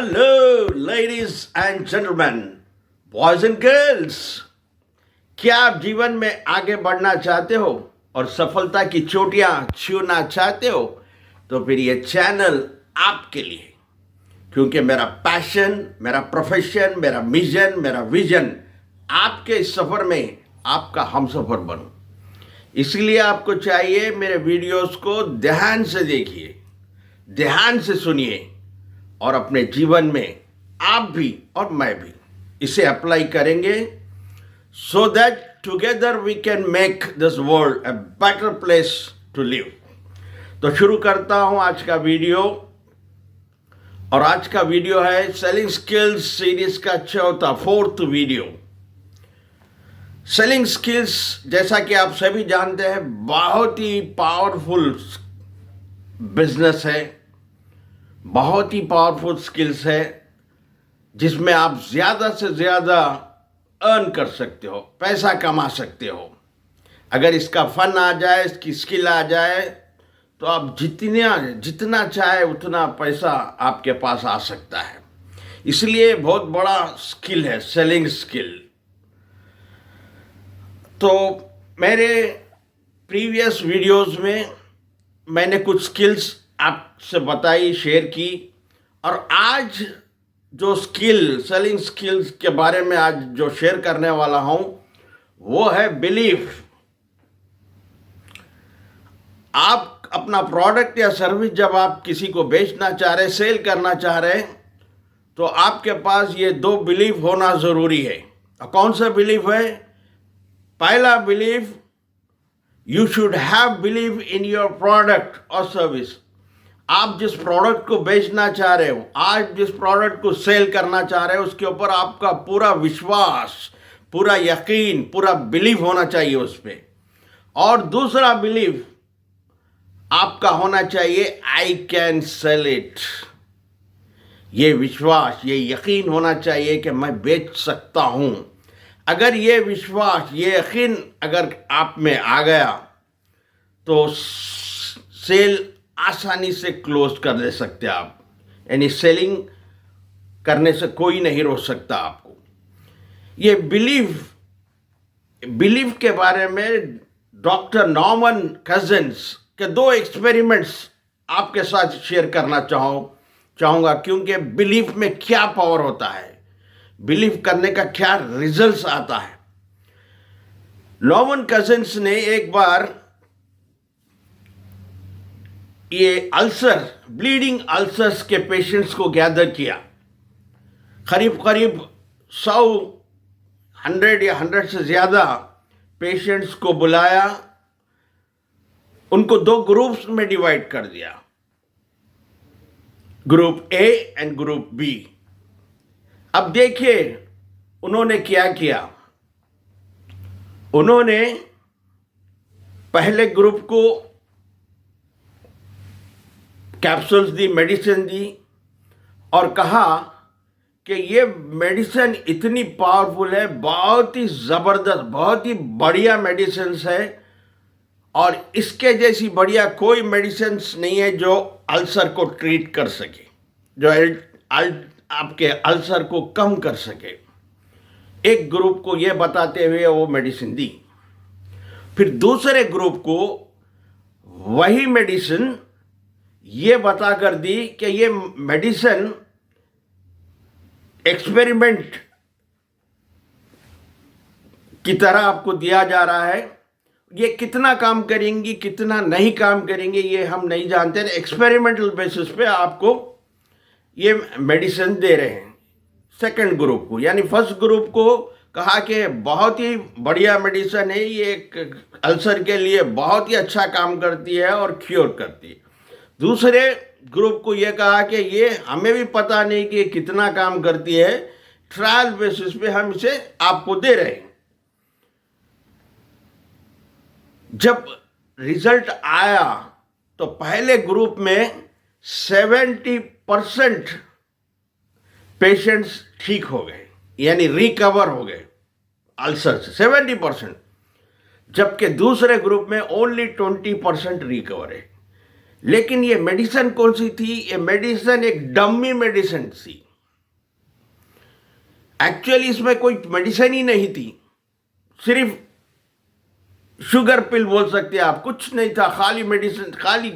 Hello ladies and gentleman, boys and girls, क्या आप जीवन में आगे बढ़ना चाहते हो और सफलता की चोटियां छूना चाहते हो? तो फिर ये चैनल आपके लिए, क्योंकि मेरा पैशन, मेरा प्रोफेशन, मेरा मिशन, मेरा विजन आपके इस सफर में आपका हमसफर बनूं। इसलिए आपको चाहिए मेरे वीडियोस को ध्यान से देखिए, ध्यान से सुनिए और अपने जीवन में आप भी और मैं भी इसे अप्लाई करेंगे, so that together we can make this world a better place to live. तो शुरू करता हूं आज का वीडियो, और आज का वीडियो है सेलिंग स्किल्स सीरीज का फोर्थ वीडियो। सेलिंग स्किल्स, जैसा कि आप सभी जानते हैं, बहुत ही पावरफुल बिजनेस है, बहुत ही पावरफुल स्किल्स है जिसमें आप ज़्यादा से ज़्यादा अर्न कर सकते हो, पैसा कमा सकते हो। अगर इसका फन आ जाए, इसकी स्किल आ जाए, तो आप जितना चाहे उतना पैसा आपके पास आ सकता है। इसलिए बहुत बड़ा स्किल है सेलिंग स्किल। तो मेरे प्रीवियस वीडियोस में मैंने कुछ स्किल्स आपसे बताई, शेयर की, और आज जो स्किल, सेलिंग स्किल्स के बारे में आज जो शेयर करने वाला हूं वो है बिलीफ। आप अपना प्रोडक्ट या सर्विस जब आप किसी को बेचना चाह रहे, सेल करना चाह रहे, तो आपके पास ये दो बिलीफ होना जरूरी है। और कौन सा बिलीफ है? पहला belief, you should have believe in your product और सर्विस। आप जिस प्रोडक्ट को बेचना चाह रहे हो, आज जिस प्रोडक्ट को सेल करना चाह रहे हो, उसके ऊपर आपका पूरा विश्वास, पूरा यकीन, पूरा बिलीव होना चाहिए उस पर। और दूसरा बिलीव आपका होना चाहिए, आई कैन सेल इट। ये विश्वास, ये यकीन होना चाहिए कि मैं बेच सकता हूं। अगर ये विश्वास, ये यकीन अगर आप में आ गया तो सेल आसानी से क्लोज कर ले सकते हैं आप। यानी सेलिंग करने से कोई नहीं रोक सकता आपको। ये बिलीव के बारे में डॉक्टर नॉर्मन कजिन्स के दो एक्सपेरिमेंट्स आपके साथ शेयर करना चाहूँगा, क्योंकि बिलीव में क्या पावर होता है, बिलीव करने का क्या रिजल्ट्स आता है। नॉर्मन कजिन्स ने एक बार ये अल्सर, ब्लीडिंग अल्सर्स के पेशेंट्स को गैदर किया। करीब 100 या 100 से ज़्यादा पेशेंट्स को बुलाया, उनको दो ग्रुप्स में डिवाइड कर दिया, group A and group B. अब देखिए उन्होंने क्या किया। उन्होंने पहले ग्रुप को कैप्सूल्स दी, मेडिसिन दी, और कहा कि ये मेडिसिन इतनी पावरफुल है, बहुत ही ज़बरदस्त, बहुत ही बढ़िया मेडिसिन है, और इसके जैसी बढ़िया कोई मेडिसिन नहीं है जो अल्सर को ट्रीट कर सके, जो आपके अल्सर को कम कर सके। एक ग्रुप को ये बताते हुए वो मेडिसिन दी। फिर दूसरे ग्रुप को वही मेडिसिन ये बता कर दी कि ये मेडिसिन एक्सपेरिमेंट की तरह आपको दिया जा रहा है, ये कितना काम करेंगी, कितना नहीं काम करेंगे, ये हम नहीं जानते। एक्सपेरिमेंटल बेसिस पे आपको ये मेडिसिन दे रहे हैं सेकंड ग्रुप को। यानी फर्स्ट ग्रुप को कहा कि बहुत ही बढ़िया मेडिसिन है, ये अल्सर के लिए बहुत ही अच्छा काम करती है और क्योर करती है। दूसरे ग्रुप को यह कहा कि ये हमें भी पता नहीं कि कितना काम करती है, ट्रायल बेसिस पे हम इसे आपको दे रहे हैं। जब रिजल्ट आया तो पहले ग्रुप में 70% पेशेंट्स ठीक हो गए, यानी रिकवर हो गए अल्सर से, 70%। जबकि दूसरे ग्रुप में ओनली 20% रिकवर है। लेकिन ये मेडिसिन कौन सी थी? ये मेडिसिन एक डम्मी मेडिसिन थी। एक्चुअली इसमें कोई मेडिसिन ही नहीं थी, सिर्फ शुगर पिल बोल सकते हैं आप, कुछ नहीं था, खाली मेडिसिन, खाली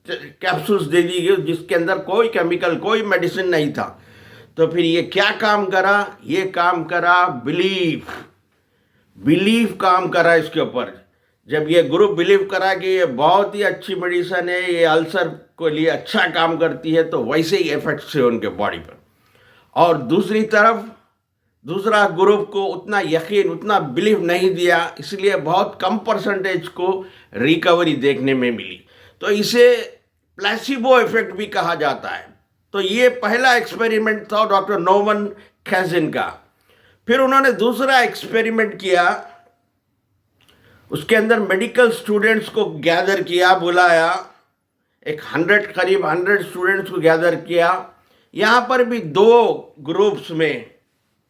कैप्सूल्स दे दी गई जिसके अंदर कोई केमिकल, कोई मेडिसिन नहीं था। तो फिर ये क्या काम करा? ये काम करा बिलीफ, बिलीफ काम करा इसके ऊपर। जब ये ग्रुप बिलीव करा कि ये बहुत ही अच्छी मेडिसिन है, ये अल्सर के लिए अच्छा काम करती है, तो वैसे ही इफेक्ट्स है उनके बॉडी पर। और दूसरी तरफ दूसरा ग्रुप को उतना यकीन, उतना बिलीव नहीं दिया, इसलिए बहुत कम परसेंटेज को रिकवरी देखने में मिली। तो इसे प्लेसिबो इफेक्ट भी कहा जाता है। तो ये पहला एक्सपेरिमेंट था डॉक्टर नॉर्मन कैजिन का। फिर उन्होंने दूसरा एक्सपेरिमेंट किया, उसके अंदर मेडिकल स्टूडेंट्स को गैदर किया, बुलाया, एक 100 करीब 100 स्टूडेंट्स को गैदर किया। यहाँ पर भी 2 ग्रुप्स में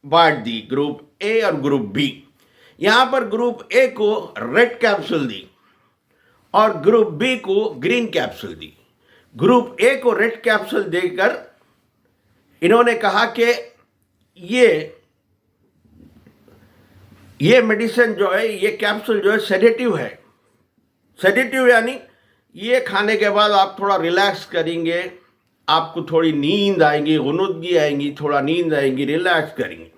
बांट दी, ग्रुप ए और ग्रुप बी। यहाँ पर ग्रुप ए को रेड कैप्सूल दी और ग्रुप बी को green capsule the. Group A को रेड कैप्सूल देकर इन्होंने कहा कि ये मेडिसिन जो है, ये कैप्सूल जो है सेडेटिव है। सेडेटिव यानी ये खाने के बाद आप थोड़ा रिलैक्स करेंगे, आपको थोड़ी नींद आएगी, गुनुदगी आएगी, थोड़ा नींद आएगी, रिलैक्स करेंगे।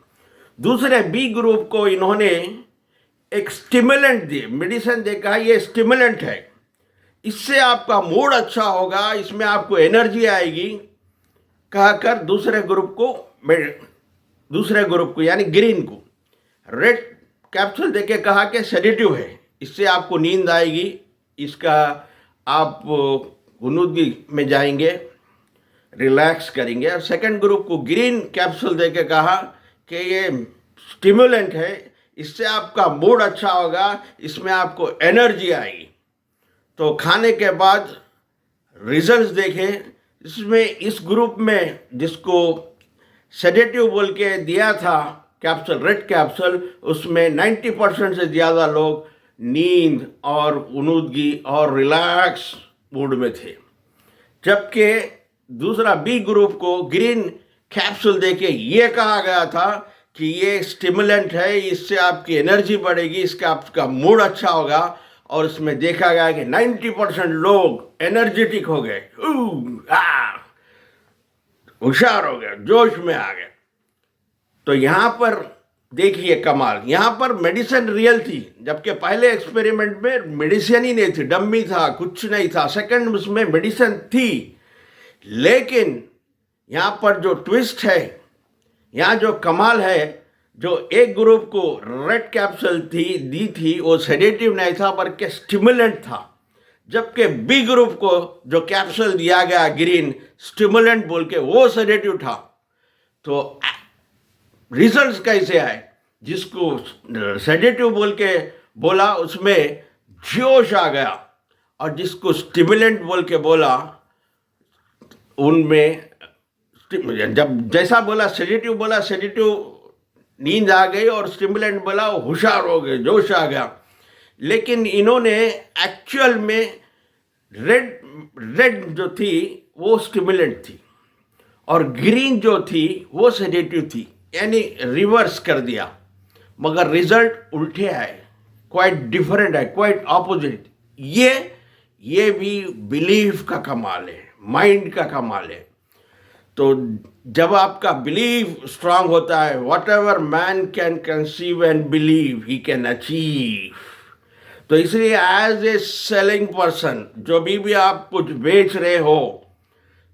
दूसरे बी ग्रुप को इन्होंने एक स्टिमुलेंट दिए, मेडिसिन देखा ये स्टिमुलेंट है, इससे आपका मूड अच्छा होगा, इसमें आपको एनर्जी आएगी, कहकर दूसरे ग्रुप को यानी ग्रीन को रेड कैप्सूल देके कहा कि सेडेटिव है, इससे आपको नींद आएगी, इसका आप गुनुदगी में जाएंगे, रिलैक्स करेंगे। और सेकंड ग्रुप को ग्रीन कैप्सूल देके कहा कि ये स्टिमुलेंट है, इससे आपका मूड अच्छा होगा, इसमें आपको एनर्जी आएगी। तो खाने के बाद रिजल्ट्स देखे, इसमें इस ग्रुप में जिसको सेडेटिव बोल के दिया था कैप्सूल, रेड कैप्सूल, उसमें 90% से ज़्यादा लोग नींद और गुनुदगी और रिलैक्स मूड में थे। जबकि दूसरा बी ग्रुप को ग्रीन कैप्सूल देके ये कहा गया था कि ये स्टिमुलेंट है, इससे आपकी एनर्जी बढ़ेगी, इसका आपका मूड अच्छा होगा। और इसमें देखा गया कि 90% लोग एनर्जेटिक हो गए, होशियार हो गए, जोश में आ गए। तो यहाँ पर देखिए कमाल, यहाँ पर मेडिसिन रियल थी, जबकि पहले एक्सपेरिमेंट में मेडिसिन ही नहीं थी, डम्मी था, कुछ नहीं था। सेकंड उसमें मेडिसिन थी, लेकिन यहाँ पर जो ट्विस्ट है, यहाँ जो कमाल है, जो एक ग्रुप को रेड कैप्सूल दी थी वो सेडेटिव नहीं था बल्कि स्टिमुलेंट था, जबकि बी ग्रुप को जो कैप्सूल दिया गया ग्रीन, स्टिमुलेंट बोल के, वो सेडेटिव था। तो रिजल्ट्स कैसे आए? जिसको सेडेटिव बोल के बोला उसमें जोश आ गया, और जिसको स्टिमुलेंट बोल के बोला उनमें, जब जैसा बोला सेडेटिव बोला, सेडेटिव नींद आ गई, और स्टिमुलेंट बोला वो होशियार हो गए, जोश आ गया। लेकिन इन्होंने एक्चुअल में रेड जो थी वो स्टिमुलेंट थी और ग्रीन जो थी वो सेडेटिव थी, यानी रिवर्स कर दिया, मगर रिजल्ट उल्टे आए, क्वाइट डिफरेंट है, क्वाइट ऑपोजिट। ये भी बिलीफ का कमाल है, माइंड का कमाल है। तो जब आपका बिलीव स्ट्रांग होता है, what ever man can conceive and believe he can achieve. तो इसलिए एज ए सेलिंग पर्सन, जो भी आप कुछ बेच रहे हो,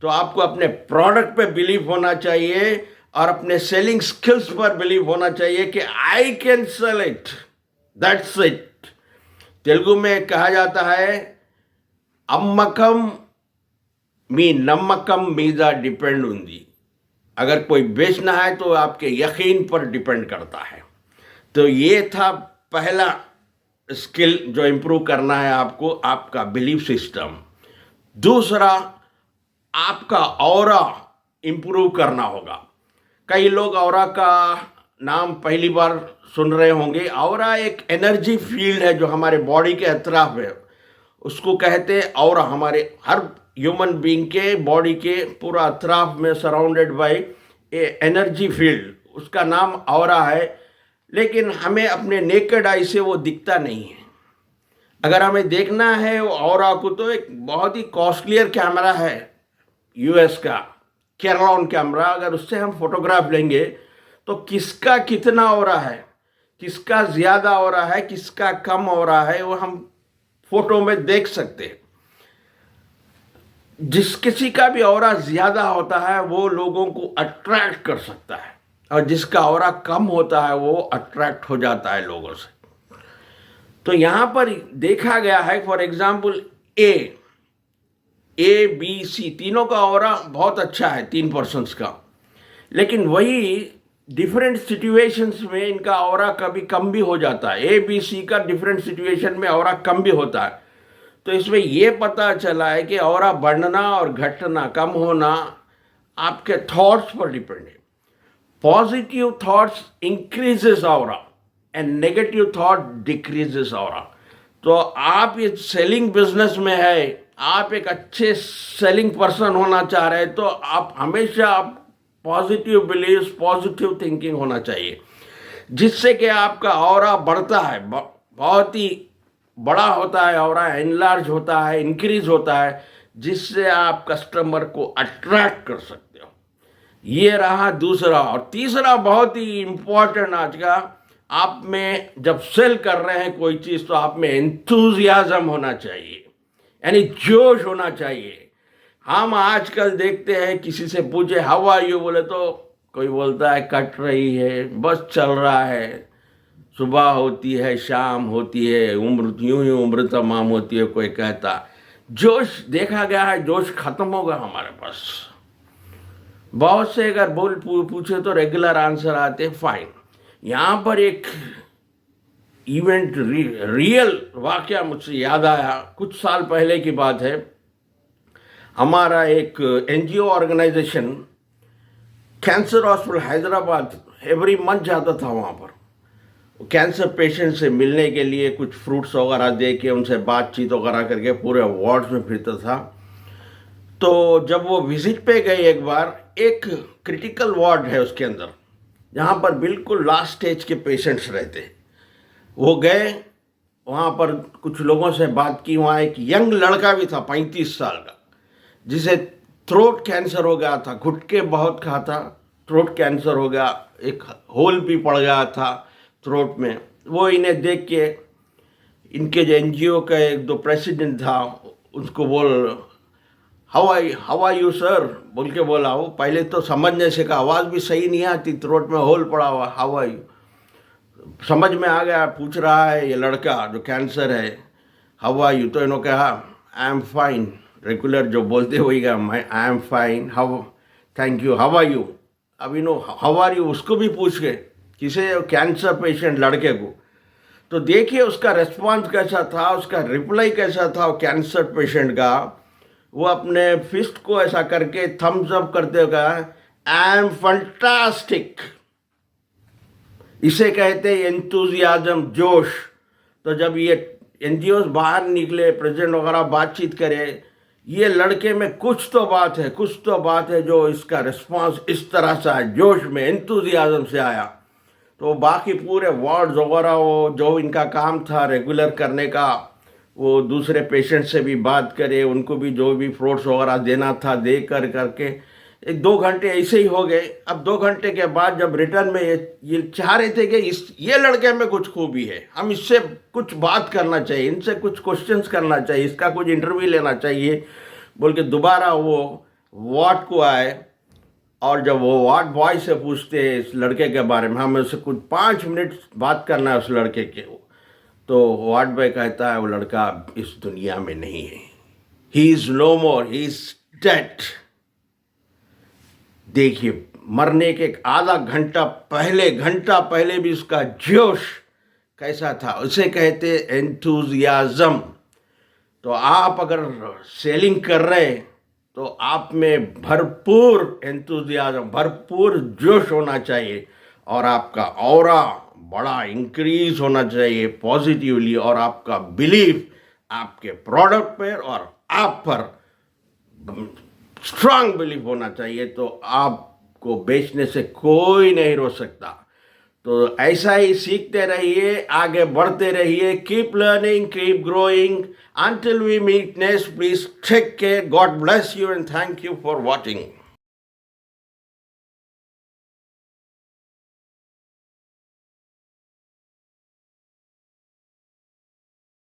तो आपको अपने प्रोडक्ट पे बिलीव होना चाहिए और अपने सेलिंग स्किल्स पर बिलीव होना चाहिए कि I can sell it, that's it. Telugu में कहा जाता है, अम्मकम मी नम्मकम मीदा डिपेंड उंदी। अगर कोई बेचना है तो आपके यकीन पर डिपेंड करता है। तो ये था पहला स्किल जो इम्प्रूव करना है आपको, आपका बिलीफ सिस्टम। दूसरा, आपका ऑरा इम्प्रूव करना होगा। कई लोग ऑरा का नाम पहली बार सुन रहे होंगे। ऑरा एक एनर्जी फील्ड है जो हमारे बॉडी के अतराफ है, उसको कहते हैं ऑरा। हमारे हर ह्यूमन बीइंग के बॉडी के पूरा अतराफ में surrounded by A energy field, उसका नाम ऑरा है, लेकिन हमें अपने नेकेड आई से वो दिखता नहीं है। अगर हमें देखना है वो ऑरा को तो एक बहुत ही कॉस्टलियर कैमरा है यूएस का, कैरलॉन कैमरा। अगर उससे हम फोटोग्राफ लेंगे तो किसका कितना ऑरा है, किसका ज़्यादा ऑरा है, किसका कम ऑरा है, वो हम फोटो में देख सकते हैं। जिस किसी का भी ऑरा ज़्यादा होता है वो लोगों को अट्रैक्ट कर सकता है, और जिसका ऑरा कम होता है वो अट्रैक्ट हो जाता है लोगों से। तो यहाँ पर देखा गया है, for example A B C तीनों का ऑरा बहुत अच्छा है, 3 पर्सन्स का, लेकिन वही डिफरेंट सिचुएशंस में इनका ऑरा कभी कम भी हो जाता है। ए बी सी का डिफरेंट सिचुएशन में ऑरा कम भी होता है। तो इसमें ये पता चला है कि ऑरा बढ़ना और घटना, कम होना आपके थॉट्स पर डिपेंड है। Positive thoughts increases aura and negative thought decreases aura. तो आप ये सेलिंग बिजनेस में है, आप एक अच्छे सेलिंग पर्सन होना चाह रहे हैं, तो आप हमेशा पॉजिटिव बिलीव्स, पॉजिटिव थिंकिंग होना चाहिए, जिससे कि आपका ऑरा बढ़ता है, बहुत ही बड़ा होता है ऑरा, एनलार्ज होता है, इंक्रीज होता है, जिससे आप कस्टमर को अट्रैक्ट कर सकते हो। ये रहा दूसरा। और तीसरा बहुत ही इम्पोर्टेंट आज का, आप में जब सेल कर रहे हैं कोई चीज़ तो आप में एंथुजियाज्म होना चाहिए, यानी जोश होना चाहिए। हम आजकल देखते हैं किसी से पूछे हाउ आर यू, बोले तो कोई बोलता है कट रही है, बस चल रहा है, सुबह होती है, शाम होती है, उम्र यूं ही उम्र तमाम होती है, कोई कहता। जोश देखा गया है, जोश खत्म होगा हमारे पास। बहुत से अगर पूछे तो रेगुलर आंसर आते फाइन। यहाँ पर एक इवेंट रियल वाकया मुझसे याद आया, कुछ साल पहले की बात है। हमारा एक NGO organisation cancer hospital Hyderabad every month जाता था वहाँ पर, कैंसर पेशेंट से मिलने के लिए, कुछ फ्रूट्स वगैरह दे के उनसे बातचीत वगैरह करके पूरे वार्ड्स में फिरता था। तो जब वो विजिट पे गए एक बार, एक क्रिटिकल वार्ड है उसके अंदर, जहाँ पर बिल्कुल लास्ट स्टेज के पेशेंट्स रहते, वो गए वहाँ पर, कुछ लोगों से बात की। वहाँ एक यंग लड़का भी था 35 साल का, जिसे थ्रोट कैंसर हो गया था, घुटके बहुत खाता, थ्रोट कैंसर हो गया, एक होल भी पड़ गया था थ्रोट में। वो इन्हें देख के, इनके जो एनजीओ का एक दो प्रेसिडेंट था, उसको बोल हाउ आर यू सर बोल के बोला। वो पहले तो समझ नहीं सका, आवाज़ भी सही नहीं आती, थ्रोट में होल पड़ा हुआ, हाउ आर यू। समझ में आ गया, पूछ रहा है ये लड़का जो कैंसर है, हाउ आर यू। तो इन्होंने कहा आई एम फाइन, रेगुलर जो बोलते हुए गया, I am fine, how, thank you, how are you. अब हाउ आर यू उसको भी पूछ के, किसे, कैंसर पेशेंट लड़के को। तो देखिए उसका रिस्पॉन्स कैसा था, उसका रिप्लाई कैसा था कैंसर पेशेंट का। वो अपने फिस्ट को ऐसा करके थम्स अप करते हुए कहा आई एम फंटास्टिक। इसे कहते हैं एंथुजियाज्म, जोश। तो जब ये एनजीओ बाहर निकले, प्रेसिडेंट वगैरह बातचीत करे, ये लड़के में कुछ तो बात है, कुछ तो बात है जो इसका रिस्पांस इस तरह से है, जोश में, एंथुजियाज्म से आया। तो बाकी पूरे वार्ड्स वगैरह, वो जो इनका काम था रेगुलर करने का, वो दूसरे पेशेंट से भी बात करे, उनको भी जो भी फ्रूट्स वगैरह देना था दे करके 1-2 घंटे ऐसे ही हो गए। अब 2 घंटे के बाद जब रिटर्न में ये चाह रहे थे कि ये लड़के में कुछ खूबी है, हम इससे कुछ बात करना चाहिए, इनसे कुछ क्वेश्चंस करना चाहिए, इसका कुछ इंटरव्यू लेना चाहिए बोल के दोबारा वो वार्ड को आए। और जब वो वार्ड बॉय से पूछते हैं इस लड़के के बारे में, हमें उससे कुछ 5 मिनट बात करना है उस लड़के के, तो वार्ड बॉय कहता है वो लड़का इस दुनिया में नहीं है, he is no more, he is dead. देखिए, मरने के आधा घंटा पहले भी उसका जोश कैसा था, उसे कहते एंथुजियाज्म। तो आप अगर सेलिंग कर रहे हैं तो आप में भरपूर एंथुजियाज्म, भरपूर जोश होना चाहिए, और आपका ऑरा बड़ा इंक्रीज होना चाहिए पॉजिटिवली, और आपका बिलीफ आपके प्रोडक्ट पर और आप पर स्ट्रांग बिलीफ होना चाहिए। तो आप को बेचने से कोई नहीं रोक सकता। तो ऐसा ही सीखते रहिए, आगे बढ़ते रहिए। Keep learning, keep growing until we meet next. Please take care. God bless you and thank you for watching.